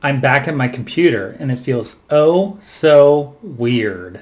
I'm back at my computer and it feels oh so weird.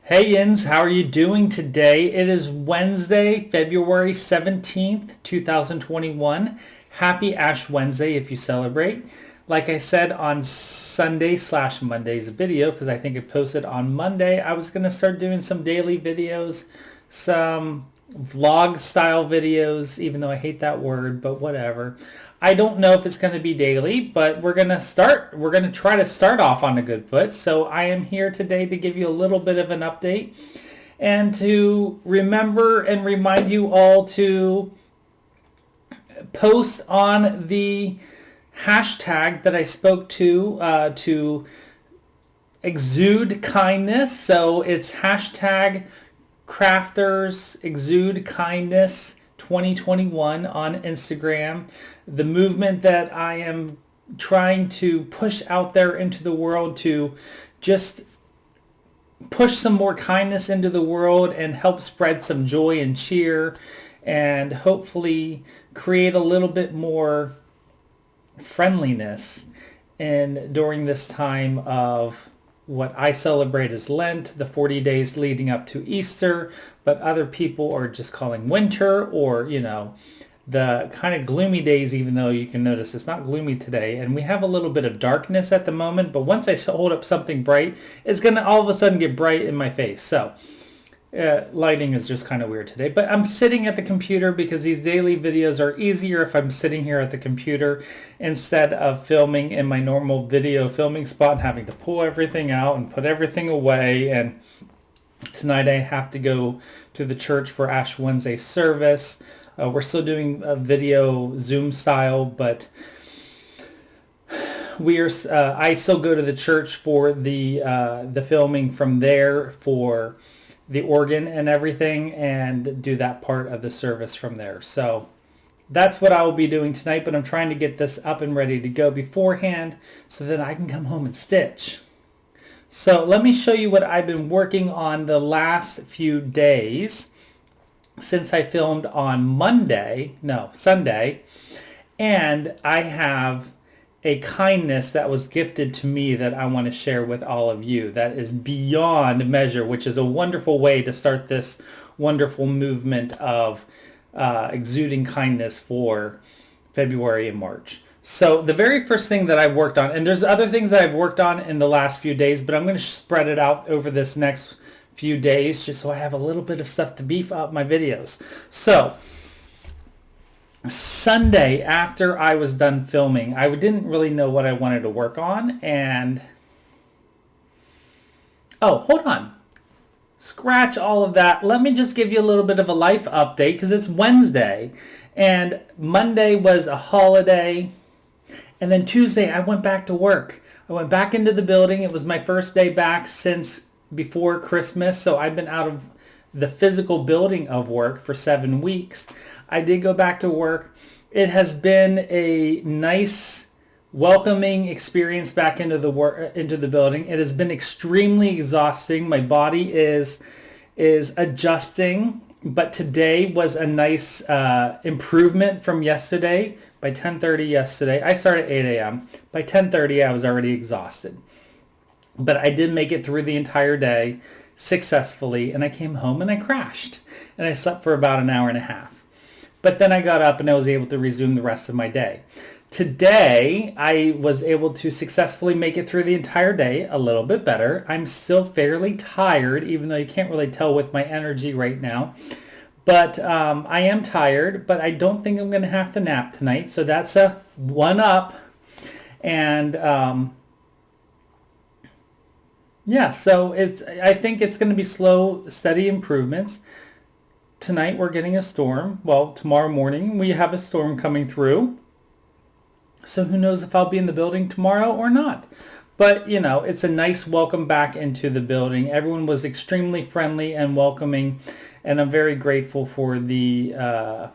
Hey Yins, how are you doing today? It is Wednesday, February 17th, 2021. Happy Ash Wednesday if you celebrate. Like I said on Sunday/Monday's video, because I think it posted on Monday, I was going to start doing some daily videos, some vlog style videos, even though I hate that word, but whatever. I don't know if it's going to be daily, but we're going to try to start off on a good foot. So I am here today to give you a little bit of an update and to remember and remind you all to post on the hashtag that I spoke to exude kindness. So it's hashtag crafters exude kindness 2021 on Instagram. The movement that I am trying to push out there into the world to just push some more kindness into the world and help spread some joy and cheer and hopefully create a little bit more friendliness and during this time of what I celebrate as Lent, the 40 days leading up to Easter, but other people are just calling winter or, the kind of gloomy days, even though you can notice it's not gloomy today. And we have a little bit of darkness at the moment, but once I hold up something bright, it's going to all of a sudden get bright in my face. So lighting is just kind of weird today, but I'm sitting at the computer because these daily videos are easier if I'm sitting here at the computer instead of filming in my normal video filming spot and having to pull everything out and put everything away. And tonight I have to go to the church for Ash Wednesday service. We're still doing a video Zoom style, but I still go to the church for the filming from there for the organ and everything and do that part of the service from there. So that's what I will be doing tonight, but I'm trying to get this up and ready to go beforehand so that I can come home and stitch. So let me show you what I've been working on the last few days since I filmed on Sunday, and I have a kindness that was gifted to me that I want to share with all of you that is beyond measure, which is a wonderful way to start this wonderful movement of exuding kindness for February and March. So the very first thing that I worked on, and there's other things that I've worked on in the last few days, but I'm going to spread it out over this next few days just so I have a little bit of stuff to beef up my videos. So Sunday, after I was done filming, I didn't really know what I wanted to work on, and hold on. Scratch all of that. Let me just give you a little bit of a life update because it's Wednesday, and Monday was a holiday, and then Tuesday I went back to work. I went back into the building. It was my first day back since before Christmas, so I've been out of the physical building of work for 7 weeks. I did go back to work. It has been a nice, welcoming experience back into the building. It has been extremely exhausting. My body is adjusting, but today was a nice improvement from yesterday. By 10:30 yesterday, I started at 8 a.m. By 10:30, I was already exhausted. But I did make it through the entire day successfully, and I came home and I crashed. And I slept for about an hour and a half. But then I got up and I was able to resume the rest of my day. Today, I was able to successfully make it through the entire day a little bit better. I'm still fairly tired, even though you can't really tell with my energy right now. But I am tired, but I don't think I'm going to have to nap tonight. So that's a 1 up. And yeah, so I think it's going to be slow, steady improvements. Tonight we're getting a storm. Well, tomorrow morning we have a storm coming through. So who knows if I'll be in the building tomorrow or not. But, you know, it's a nice welcome back into the building. Everyone was extremely friendly and welcoming. And I'm very grateful for the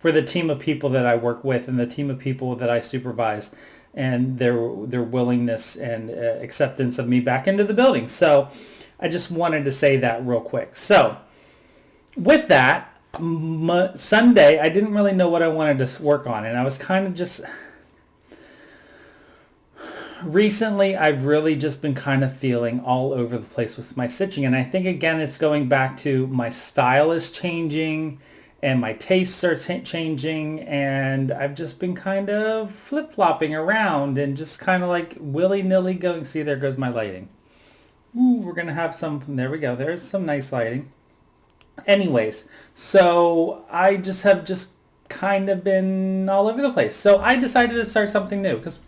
team of people that I work with and the team of people that I supervise and their willingness and acceptance of me back into the building. So I just wanted to say that real quick. So with that, Sunday, I didn't really know what I wanted to work on, and I was kind of just... Recently, I've really just been kind of feeling all over the place with my stitching, and I think, again, it's going back to my style is changing, and my tastes are changing, and I've just been kind of flip-flopping around and just kind of like willy-nilly going... See, there goes my lighting. Ooh, we're going to have some... There we go. There's some nice lighting. Anyways, so I have kind of been all over the place. So I decided to start something new, because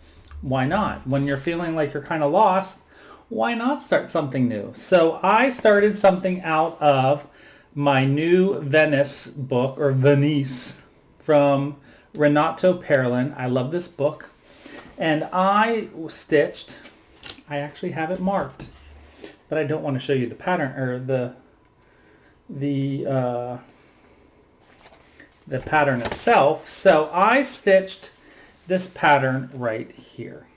why not? When you're feeling like you're kind of lost, why not start something new? So I started something out of my new Venice book, or Venice, from Renato Perlin. I love this book. And I stitched, I actually have it marked, but I don't want to show you the pattern, or the pattern itself. So I stitched this pattern right here.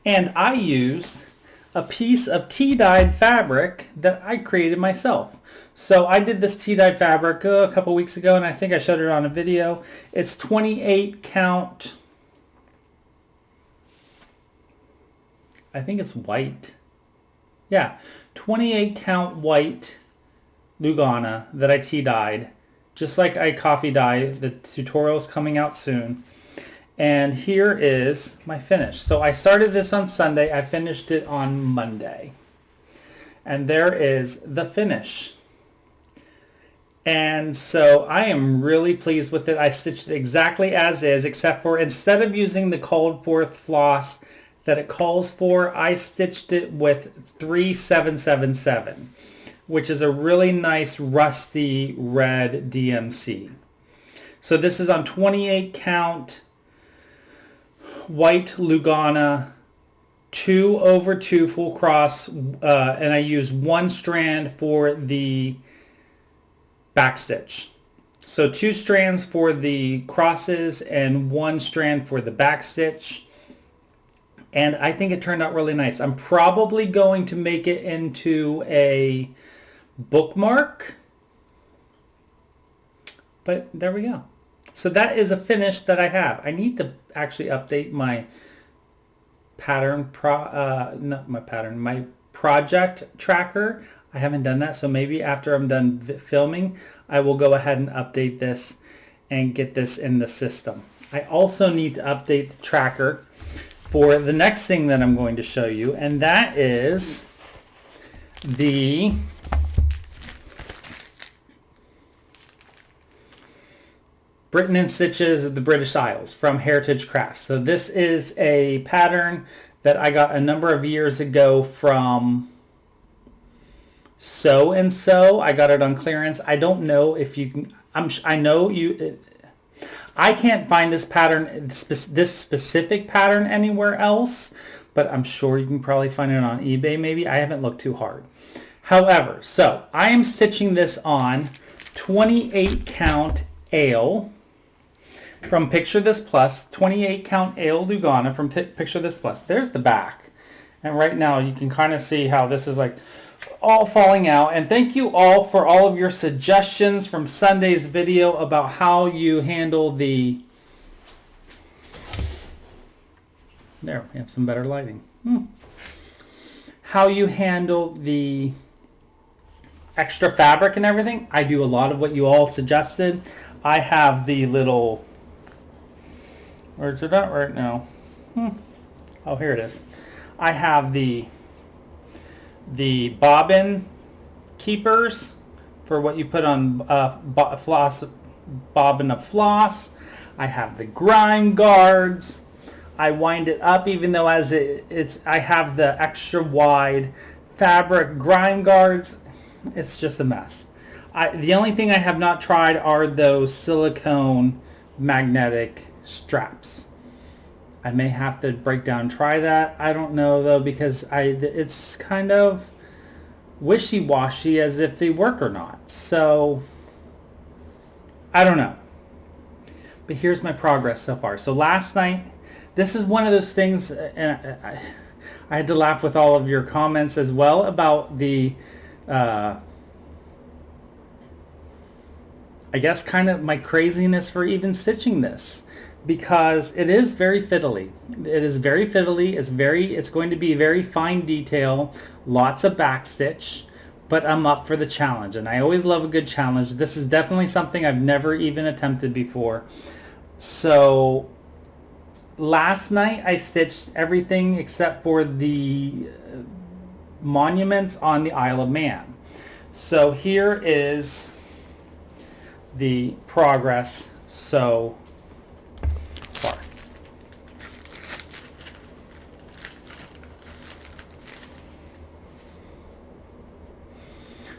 And I used a piece of tea-dyed fabric that I created myself. So I did this tea-dyed fabric a couple weeks ago, and I think I showed it on a video. It's 28 count. I think it's white. Yeah, 28 count white Lugana that I tea-dyed, just like I coffee dye. The tutorial's coming out soon. And here is my finish. So I started this on Sunday. I finished it on Monday. And there is the finish. And so I am really pleased with it. I stitched it exactly as is, except for instead of using the called forth floss that it calls for, I stitched it with 3777, which is a really nice rusty red DMC. So this is on 28 count white Lugana, 2/2 full cross, and I use 1 strand for the back stitch. So 2 strands for the crosses and 1 strand for the back stitch. And I think it turned out really nice. I'm probably going to make it into a bookmark. But there we go. So that is a finish that I have. I need to actually update my pattern, my project tracker. I haven't done that. So maybe after I'm done filming, I will go ahead and update this and get this in the system. I also need to update the tracker for the next thing that I'm going to show you, and that is the Britain and Stitches of the British Isles from Heritage Crafts. So this is a pattern that I got a number of years ago from So and So. I got it on clearance. I don't know if you can, I know you... I can't find this pattern, this specific pattern anywhere else, but I'm sure you can probably find it on eBay maybe. I haven't looked too hard. However, so I am stitching this on 28 count ale from Picture This Plus, 28 count ale Lugana from Picture This Plus. There's the back. And right now you can kind of see how this is like all falling out. And thank you all for all of your suggestions from Sunday's video about how you handle the... There, we have some better lighting. How you handle the extra fabric and everything, I do a lot of what you all suggested. I have the little, where's it at right now? Oh, here it is. I have the bobbin keepers for what you put on bobbin of floss. I have the grime guards. I wind it up, even though I have the extra wide fabric grime guards. It's just a mess. The only thing I have not tried are those silicone magnetic straps. I may have to break down and try that. I don't know though, because it's kind of wishy-washy as if they work or not. So I don't know. But here's my progress so far. So last night, this is one of those things, and I had to laugh with all of your comments as well about the I guess kind of my craziness for even stitching this, because it is very fiddly. It is very fiddly. It's going to be very fine detail, lots of back stitch, but I'm up for the challenge, and I always love a good challenge. This is definitely something I've never even attempted before. So last night I stitched everything except for the monuments on the Isle of Man. So here is the progress so far.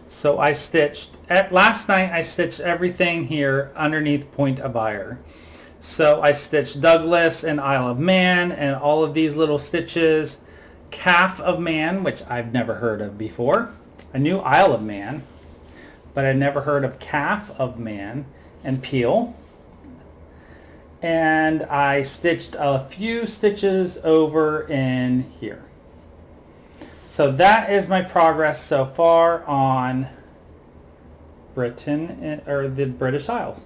So I stitched, last night I stitched everything here underneath Point of Ire. So I stitched Douglas and Isle of Man and all of these little stitches. Calf of Man, which I've never heard of before. I knew Isle of Man, but I'd never heard of Calf of Man, and Peel. And I stitched a few stitches over in here. So that is my progress so far on Britain, or the British Isles.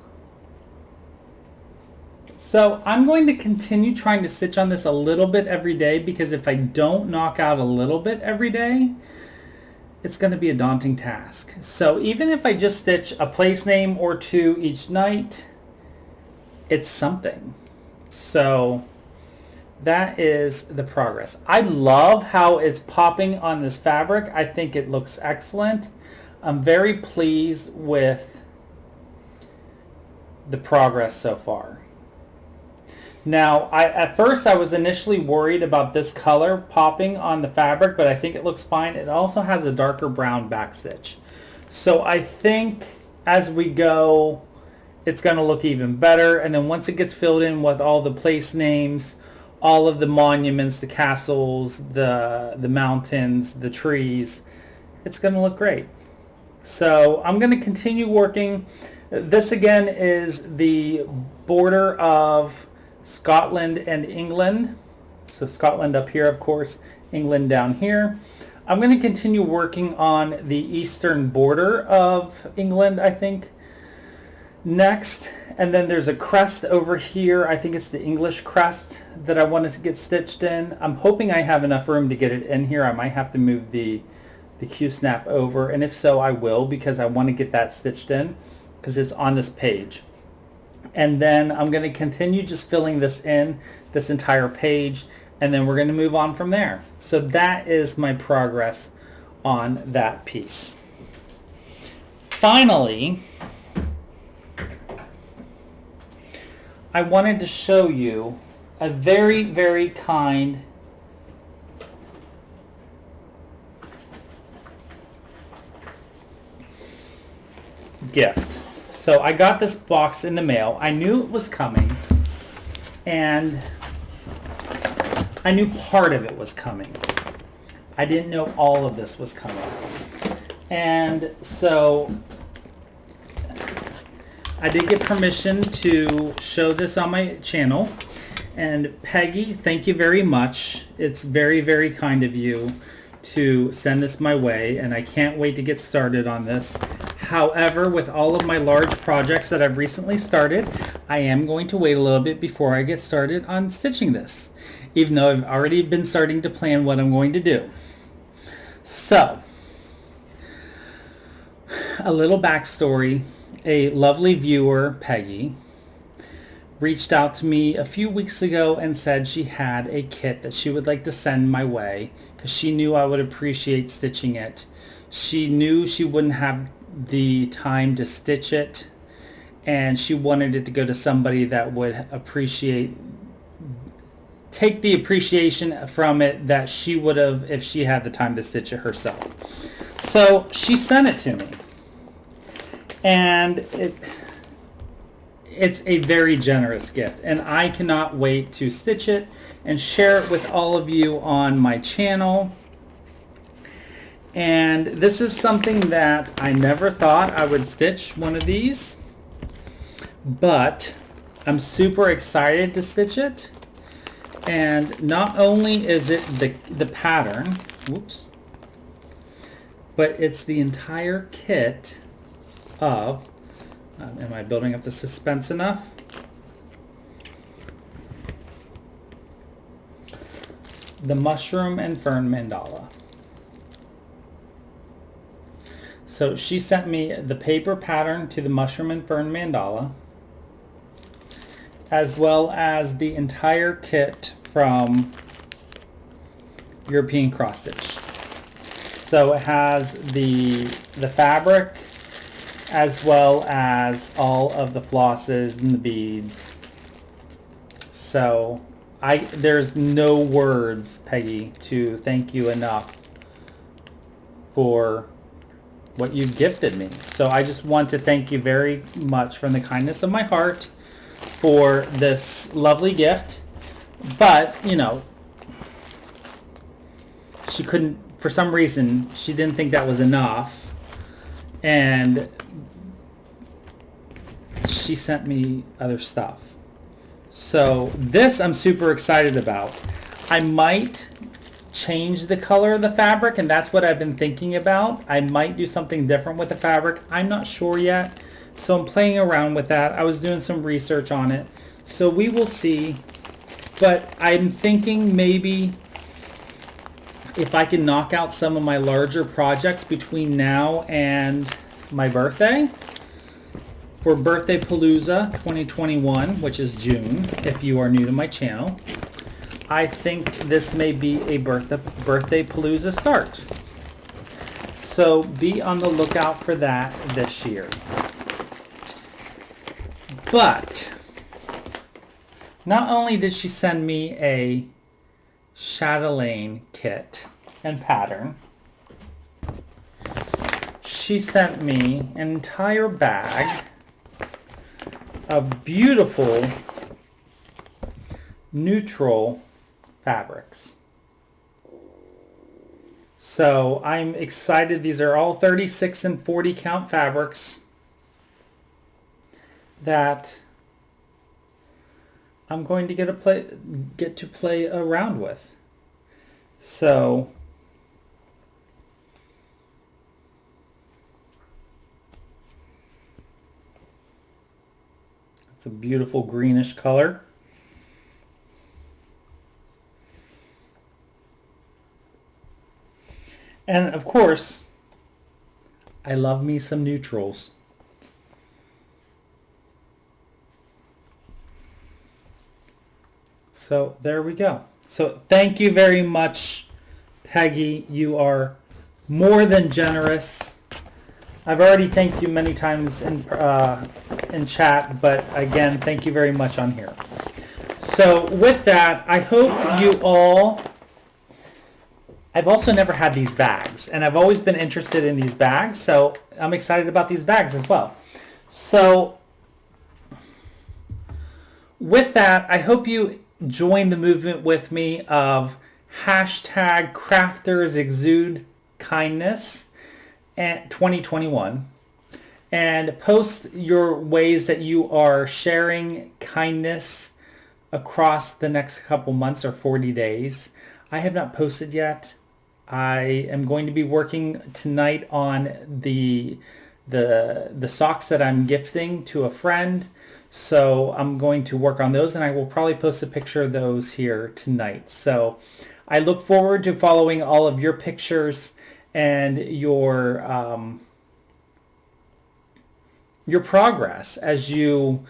So I'm going to continue trying to stitch on this a little bit every day, because if I don't knock out a little bit every day, it's going to be a daunting task. So even if I just stitch a place name or two each night, it's something. So that is the progress. I love how it's popping on this fabric. I think it looks excellent. I'm very pleased with the progress so far. Now, at first I was initially worried about this color popping on the fabric, but I think it looks fine. It also has a darker brown backstitch. So I think as we go, it's going to look even better. And then once it gets filled in with all the place names, all of the monuments, the castles, the mountains, the trees, it's going to look great. So I'm going to continue working. This again is the border of Scotland and England. So Scotland up here, of course, England down here. I'm going to continue working on the eastern border of England, I think, next. And then there's a crest over here. I think it's the English crest that I wanted to get stitched in. I'm hoping I have enough room to get it in here. I might have to move the Q-snap over, and if so, I will, because I want to get that stitched in, because it's on this page. And then I'm going to continue just filling this in, this entire page, and then we're going to move on from there. So that is my progress on that piece. Finally, I wanted to show you a very, very kind gift. So I got this box in the mail. I knew it was coming, and I knew part of it was coming. I didn't know all of this was coming. And so I did get permission to show this on my channel. And Peggy, thank you very much. It's very, very kind of you to send this my way, and I can't wait to get started on this. However, with all of my large projects that I've recently started, I am going to wait a little bit before I get started on stitching this, even though I've already been starting to plan what I'm going to do. So, A little backstory. A lovely viewer, Peggy, reached out to me a few weeks ago and said she had a kit that she would like to send my way because she knew I would appreciate stitching it. She knew she wouldn't have the time to stitch it, and she wanted it to go to somebody that would take the appreciation from it that she would have if she had the time to stitch it herself. So she sent it to me, and it's a very generous gift, and I cannot wait to stitch it and share it with all of you on my channel. And this is something that I never thought I would stitch one of these, but I'm super excited to stitch it. And not only is it the pattern, whoops, but it's the entire kit of, am I building up the suspense enough? The Mushroom and Fern Mandala. So she sent me the paper pattern to the Mushroom and Fern Mandala, as well as the entire kit from European Cross Stitch. So it has the fabric, as well as all of the flosses and the beads. So there's no words, Peggy, to thank you enough for what you gifted me. So I just want to thank you very much from the kindness of my heart for this lovely gift. But, you know, she couldn't, for some reason, she didn't think that was enough. And she sent me other stuff. So this I'm super excited about. I might change the color of the fabric, and that's what I've been thinking about. I might do something different with the fabric. I'm not sure yet. So I'm playing around with that. I was doing some research on it. So we will see. But I'm thinking maybe if I can knock out some of my larger projects between now and my birthday, for Birthday Palooza 2021, which is June, if you are new to my channel, I think this may be a Birthday Palooza start. So be on the lookout for that this year. But not only did she send me a chatelaine kit and pattern, she sent me an entire bag of beautiful neutral fabrics. So I'm excited. These are all 36 and 40 count fabrics that I'm going to get to play around with. So it's a beautiful greenish color. And of course, I love me some neutrals. So there we go. So thank you very much, Peggy. You are more than generous. I've already thanked you many times in chat, but again, thank you very much on here. So with that, I hope you all... I've also never had these bags, and I've always been interested in these bags, so I'm excited about these bags as well. So with that, I hope you join the movement with me of hashtag crafters exude kindness at 2021, and post your ways that you are sharing kindness across the next couple months or 40 days. I have not posted yet. I am going to be working tonight on the socks that I'm gifting to a friend. So I'm going to work on those, and I will probably post a picture of those here tonight. So I look forward to following all of your pictures and your your progress as you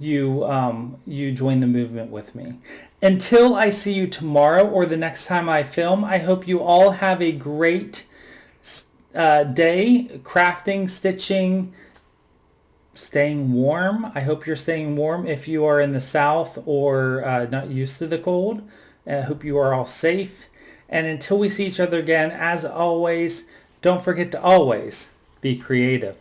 join the movement with me. Until I see you tomorrow or the next time I film, I hope you all have a great day crafting, stitching, staying warm. I hope you're staying warm if you are in the South or not used to the cold. I hope you are all safe. And until we see each other again, as always, don't forget to always be creative.